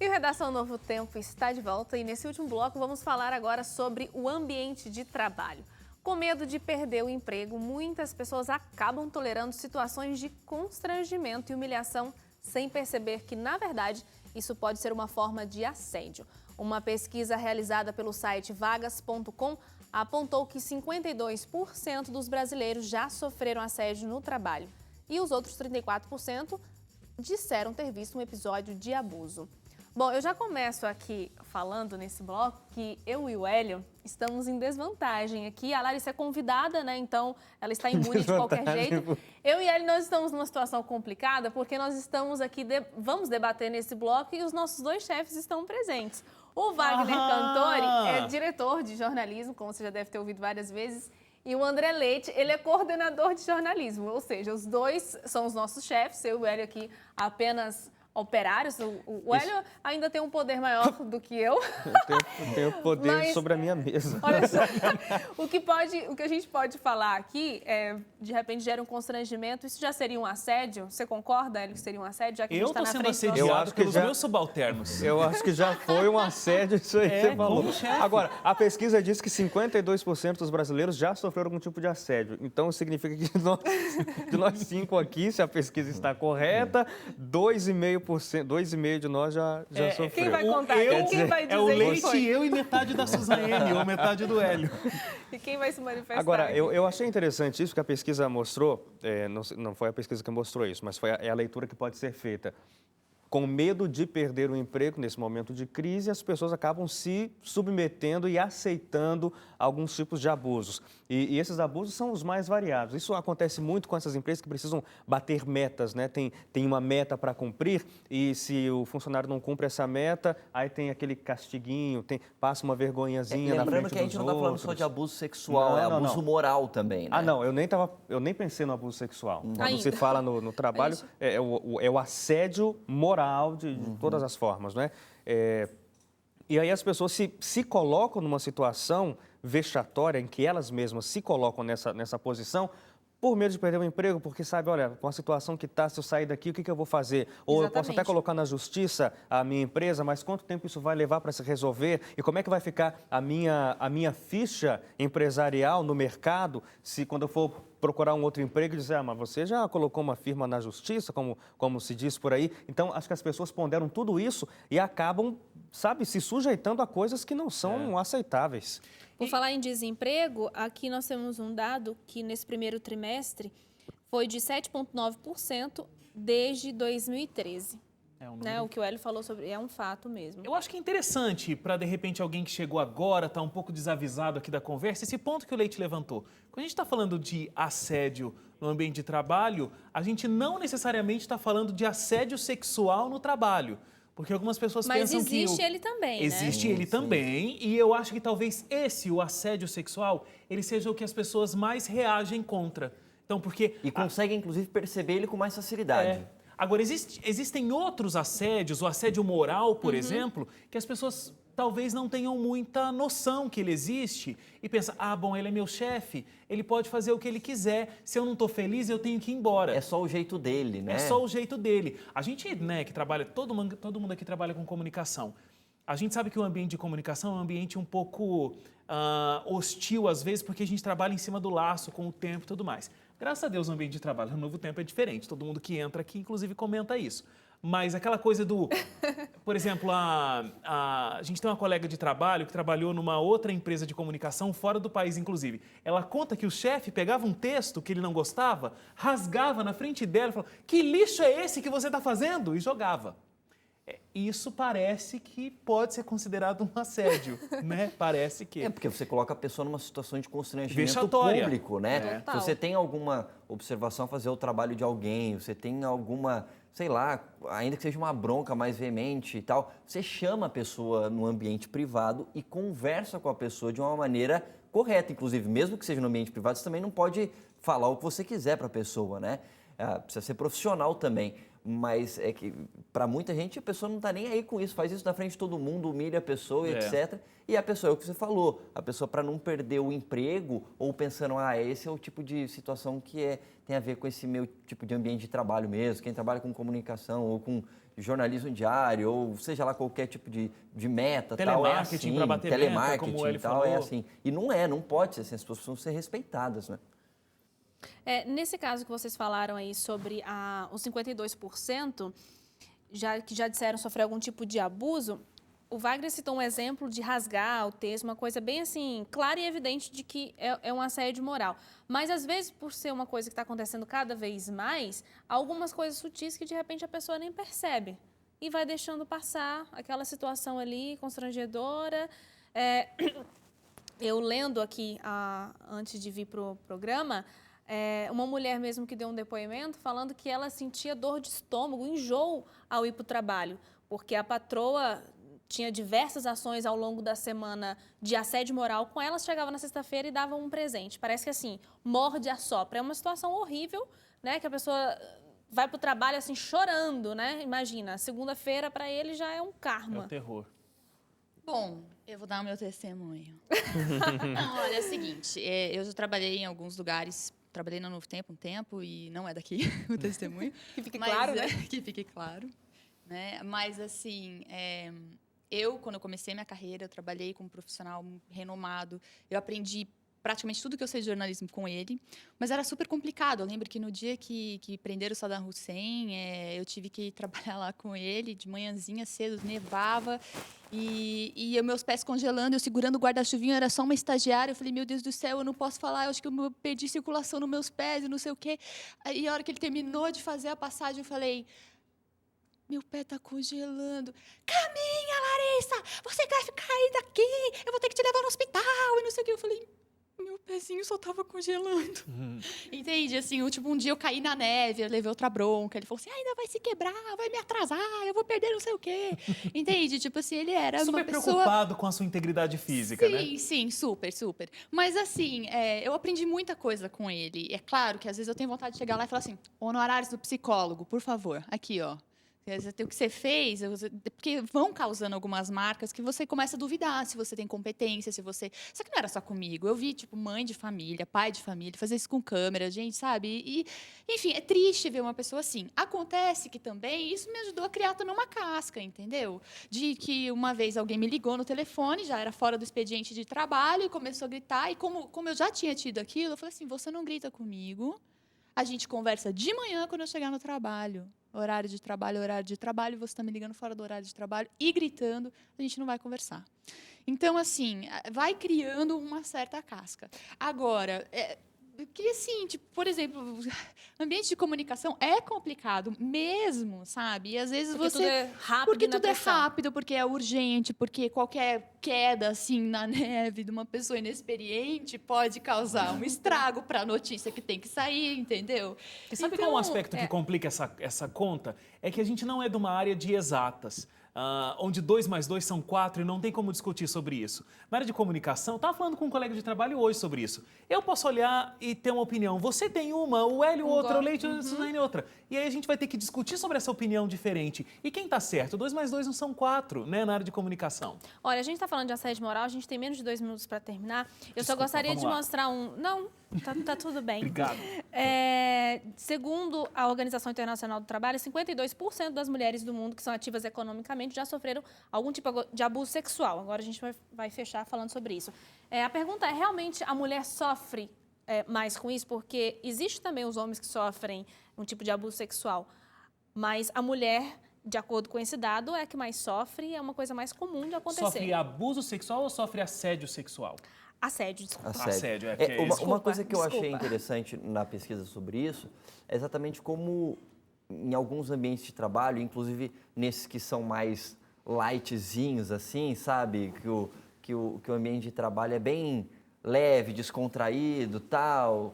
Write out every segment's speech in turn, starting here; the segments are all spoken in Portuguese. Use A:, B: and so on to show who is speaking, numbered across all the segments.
A: E o Redação Novo Tempo está de volta e nesse último bloco vamos falar agora sobre o ambiente de trabalho. Com medo de perder o emprego, muitas pessoas acabam tolerando situações de constrangimento e humilhação sem perceber que, na verdade, isso pode ser uma forma de assédio. Uma pesquisa realizada pelo site vagas.com apontou que 52% dos brasileiros já sofreram assédio no trabalho e os outros 34% disseram ter visto um episódio de abuso. Bom, eu já começo aqui falando nesse bloco que eu e o Hélio estamos em desvantagem aqui. A Larissa é convidada, né? Então ela está imune de qualquer jeito. Eu e ele, nós estamos numa situação complicada porque nós estamos aqui, vamos debater nesse bloco e os nossos dois chefes estão presentes. O Wagner Cantori é diretor de jornalismo, como você já deve ter ouvido várias vezes, e o André Leite, ele é coordenador de jornalismo, ou seja, os dois são os nossos chefes, eu e o Hélio aqui apenas operários. O Hélio ainda tem um poder maior do que eu.
B: Eu tenho poder sobre a minha mesa.
A: Olha só, o que a gente pode falar aqui, de repente gera um constrangimento, isso já seria um assédio? Você concorda, Hélio, que seria um assédio? Já que
C: eu estou sendo assediado pelos meus subalternos.
B: Eu acho que já foi um assédio isso aí que você falou. Agora, a pesquisa diz que 52% dos brasileiros já sofreram algum tipo de assédio. Então, significa que de nós 5 aqui, se a pesquisa está correta, 2,5% de nós já sofreu.
A: Quem vai contar? Quem vai dizer
C: é o Leite
A: foi?
C: e eu e metade da Suzane, ou metade do Hélio.
A: E quem vai se manifestar?
B: Agora, eu achei interessante isso que a pesquisa mostrou, não foi a pesquisa que mostrou isso, mas é a leitura que pode ser feita. Com medo de perder o emprego nesse momento de crise, as pessoas acabam se submetendo e aceitando alguns tipos de abusos. E esses abusos são os mais variados. Isso acontece muito com essas empresas que precisam bater metas, né? Tem uma meta para cumprir e se o funcionário não cumpre essa meta, aí tem aquele castiguinho, passa uma vergonhazinha na frente dos outros.
D: Lembrando que a gente não está falando só de abuso sexual, abuso moral também, né?
B: Não, eu nem pensei no abuso sexual. Quando se fala no trabalho, é o assédio moral de todas as formas, né? E aí as pessoas se colocam numa situação vexatória em que elas mesmas se colocam nessa posição por medo de perder o emprego, porque sabe, olha, com a situação que está, se eu sair daqui, o que eu vou fazer? Ou eu posso até colocar na justiça a minha empresa, mas quanto tempo isso vai levar para se resolver? E como é que vai ficar a minha ficha empresarial no mercado se quando eu for procurar um outro emprego e dizer, mas você já colocou uma firma na justiça, como se diz por aí? Então, acho que as pessoas ponderam tudo isso e acabam, sabe, se sujeitando a coisas que não são aceitáveis.
E: Por falar em desemprego, aqui nós temos um dado que nesse primeiro trimestre foi de 7,9% desde 2013. O que o Hélio falou sobre é um fato mesmo.
C: Eu acho que é interessante para, de repente, alguém que chegou agora, está um pouco desavisado aqui da conversa, esse ponto que o Leite levantou. Quando a gente está falando de assédio no ambiente de trabalho, a gente não necessariamente está falando de assédio sexual no trabalho. Porque algumas pessoas pensam que...
E: Mas existe ele também, né?
C: Existe ele também, e eu acho que talvez o assédio sexual, ele seja o que as pessoas mais reagem contra. Então, porque...
D: E conseguem, inclusive, perceber ele com mais facilidade.
C: Agora, existem outros assédios, o assédio moral, por exemplo, que as pessoas talvez não tenham muita noção que ele existe e pensam, bom, ele é meu chefe, ele pode fazer o que ele quiser, se eu não estou feliz, eu tenho que ir embora.
D: É só o jeito dele, né?
C: É só o jeito dele. A gente, né, que trabalha, todo mundo aqui trabalha com comunicação. A gente sabe que o ambiente de comunicação é um ambiente um pouco hostil, às vezes, porque a gente trabalha em cima do laço, com o tempo e tudo mais. Graças a Deus, o ambiente de trabalho no Novo Tempo é diferente. Todo mundo que entra aqui, inclusive, comenta isso. Mas aquela coisa do... Por exemplo, a gente tem uma colega de trabalho que trabalhou numa outra empresa de comunicação, fora do país, inclusive. Ela conta que o chefe pegava um texto que ele não gostava, rasgava na frente dela e falava, que lixo é esse que você está fazendo? E jogava. Isso parece que pode ser considerado um assédio, né? Parece que...
D: Porque você coloca a pessoa numa situação de constrangimento
C: vexatória.
D: Público, né? Se você tem alguma observação a fazer o trabalho de alguém, você tem alguma, sei lá, ainda que seja uma bronca mais veemente e tal, você chama a pessoa no ambiente privado e conversa com a pessoa de uma maneira correta, inclusive, mesmo que seja no ambiente privado, você também não pode falar o que você quiser para a pessoa, né? Precisa ser profissional também. Mas é que, para muita gente, a pessoa não está nem aí com isso. Faz isso na frente de todo mundo, humilha a pessoa, etc. E a pessoa, é o que você falou, a pessoa, para não perder o emprego, ou pensando, esse é o tipo de situação que tem a ver com esse meu tipo de ambiente de trabalho mesmo. Quem trabalha com comunicação ou com jornalismo diário, ou seja lá qualquer tipo de meta,
C: telemarketing para bater
D: telemarketing
C: meta, como ele
D: tal,
C: falou.
D: é assim. E não pode ser assim, as pessoas precisam ser respeitadas, né?
E: Nesse caso que vocês falaram aí sobre os 52%, que já disseram sofrer algum tipo de abuso, o Wagner citou um exemplo de rasgar o texto, uma coisa bem assim, clara e evidente de que é um assédio moral. Mas, às vezes, por ser uma coisa que está acontecendo cada vez mais, há algumas coisas sutis que, de repente, a pessoa nem percebe. E vai deixando passar aquela situação ali constrangedora. Eu lendo aqui, antes de vir para o programa, uma mulher mesmo que deu um depoimento falando que ela sentia dor de estômago, enjoo ao ir para o trabalho, porque a patroa tinha diversas ações ao longo da semana de assédio moral com ela, chegava na sexta-feira e dava um presente. Parece que assim, morde e assopra. É uma situação horrível, né? Que a pessoa vai para o trabalho assim, chorando, né? Imagina, segunda-feira para ele já é um karma.
C: É o terror.
F: Bom, eu vou dar o meu testemunho. Não, olha, é o seguinte, eu já trabalhei em alguns lugares, trabalhei na Novo Tempo um tempo e não é daqui o testemunho.
E: Que fique claro, né?
F: Que fique claro. Né? Mas, assim, quando eu comecei minha carreira, eu trabalhei como profissional renomado, eu aprendi praticamente tudo que eu sei de jornalismo com ele, mas era super complicado. Eu lembro que no dia que prenderam o Saddam Hussein, eu tive que trabalhar lá com ele, de manhãzinha cedo, nevava, e meus pés congelando, eu segurando o guarda-chuvinho, era só uma estagiária. Eu falei, meu Deus do céu, eu não posso falar, eu acho que eu perdi circulação nos meus pés e não sei o quê. Aí, a hora que ele terminou de fazer a passagem, eu falei, meu pé está congelando. Caminha, Larissa! Você vai ficar aí daqui! Eu vou ter que te levar no hospital! E não sei o quê. Eu falei, meu pezinho só estava congelando. Entende? Assim, um dia eu caí na neve, eu levei outra bronca. Ele falou assim, ainda vai se quebrar, vai me atrasar, eu vou perder não sei o quê. Entende? Tipo assim, ele era
C: super
F: uma pessoa...
C: preocupado com a sua integridade física, né?
F: Sim, super, super. Mas assim, eu aprendi muita coisa com ele. É claro que às vezes eu tenho vontade de chegar lá e falar assim, honorários do psicólogo, por favor, aqui, ó. O que você fez, porque vão causando algumas marcas que você começa a duvidar se você tem competência, se você... Só que não era só comigo. Eu vi, tipo, mãe de família, pai de família, fazer isso com câmera, gente, sabe? E, enfim, é triste ver uma pessoa assim. Acontece que também isso me ajudou a criar também uma casca, entendeu? De que uma vez alguém me ligou no telefone, já era fora do expediente de trabalho, e começou a gritar. E como eu já tinha tido aquilo, eu falei assim, você não grita comigo, a gente conversa de manhã quando eu chegar no trabalho. Horário de trabalho, você está me ligando fora do horário de trabalho e gritando, a gente não vai conversar. Então, assim, vai criando uma certa casca. Agora, que assim, tipo, por exemplo, ambiente de comunicação é complicado mesmo, sabe? E às vezes
E: porque tudo é rápido,
F: porque tudo é
E: pressão.
F: rápido, porque é urgente, porque qualquer queda assim na neve de uma pessoa inexperiente pode causar um estrago para a notícia que tem que sair, entendeu?
C: E sabe qual é um aspecto que complica essa conta? É que a gente não é de uma área de exatas. Onde 2 mais 2 são 4 e não tem como discutir sobre isso. Na área de comunicação, eu estava falando com um colega de trabalho hoje sobre isso. Eu posso olhar e ter uma opinião. Você tem uma, o Hélio outra, o Leite, a Suzane outra. E aí a gente vai ter que discutir sobre essa opinião diferente. E quem está certo? 2 mais 2 não são 4, né, na área de comunicação.
E: Olha, a gente está falando de assédio moral, a gente tem menos de 2 minutos para terminar. Eu só gostaria de mostrar Não, tá tudo bem.
C: Obrigado.
E: Segundo a Organização Internacional do Trabalho, 52% das mulheres do mundo que são ativas economicamente já sofreram algum tipo de abuso sexual. Agora a gente vai fechar falando sobre isso. A pergunta é, realmente a mulher sofre mais com isso? Porque existe também os homens que sofrem um tipo de abuso sexual, mas a mulher, de acordo com esse dado, é a que mais sofre e é uma coisa mais comum de acontecer.
C: Sofre abuso sexual ou sofre assédio sexual?
E: Assédio, desculpa.
C: Assédio,
D: uma coisa que eu achei interessante na pesquisa sobre isso é exatamente como em alguns ambientes de trabalho, inclusive nesses que são mais lightzinhos, assim, sabe? Que o ambiente de trabalho é bem leve, descontraído, tal.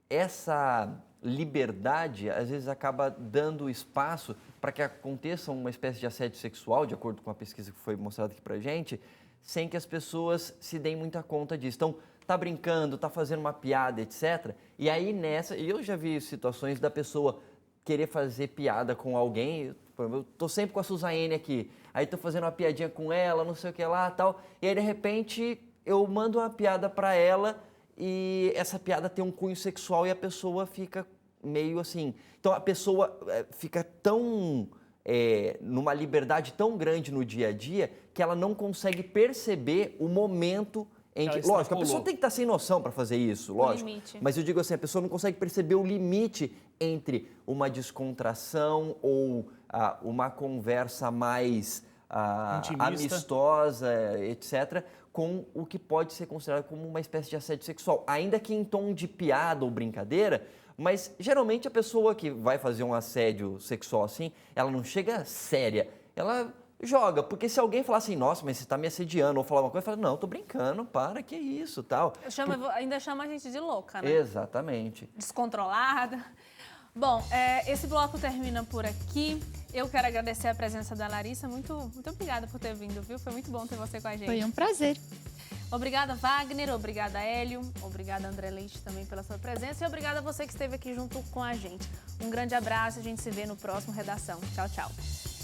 D: Essa liberdade, às vezes, acaba dando espaço para que aconteça uma espécie de assédio sexual, de acordo com a pesquisa que foi mostrada aqui para a gente, sem que as pessoas se deem muita conta disso. Então, tá brincando, tá fazendo uma piada, etc. E aí nessa, e eu já vi situações da pessoa querer fazer piada com alguém, eu tô sempre com a Suzane aqui, aí tô fazendo uma piadinha com ela, não sei o que lá, tal, e aí de repente eu mando uma piada para ela e essa piada tem um cunho sexual e a pessoa fica meio assim. Então a pessoa fica tão numa liberdade tão grande no dia a dia que ela não consegue perceber o momento em que... Lógico, a pessoa tem que estar sem noção para fazer isso, lógico. Mas eu digo assim, a pessoa não consegue perceber o limite entre uma descontração ou uma conversa mais amistosa, etc., com o que pode ser considerado como uma espécie de assédio sexual. Ainda que em tom de piada ou brincadeira, mas geralmente a pessoa que vai fazer um assédio sexual assim, ela não chega séria, ela joga, porque se alguém falar assim, nossa, mas você está me assediando, ou falar uma coisa, fala, não, tô brincando, para, que isso, tal.
A: Ainda chama a gente de louca, né?
D: Exatamente.
A: Descontrolada. Bom, esse bloco termina por aqui. Eu quero agradecer a presença da Larissa. Muito obrigada por ter vindo, viu? Foi muito bom ter você com a gente.
F: Foi um prazer.
A: Obrigada, Wagner. Obrigada, Hélio. Obrigada, André Leite, também pela sua presença. E obrigada a você que esteve aqui junto com a gente. Um grande abraço. A gente se vê no próximo Redação. Tchau, tchau.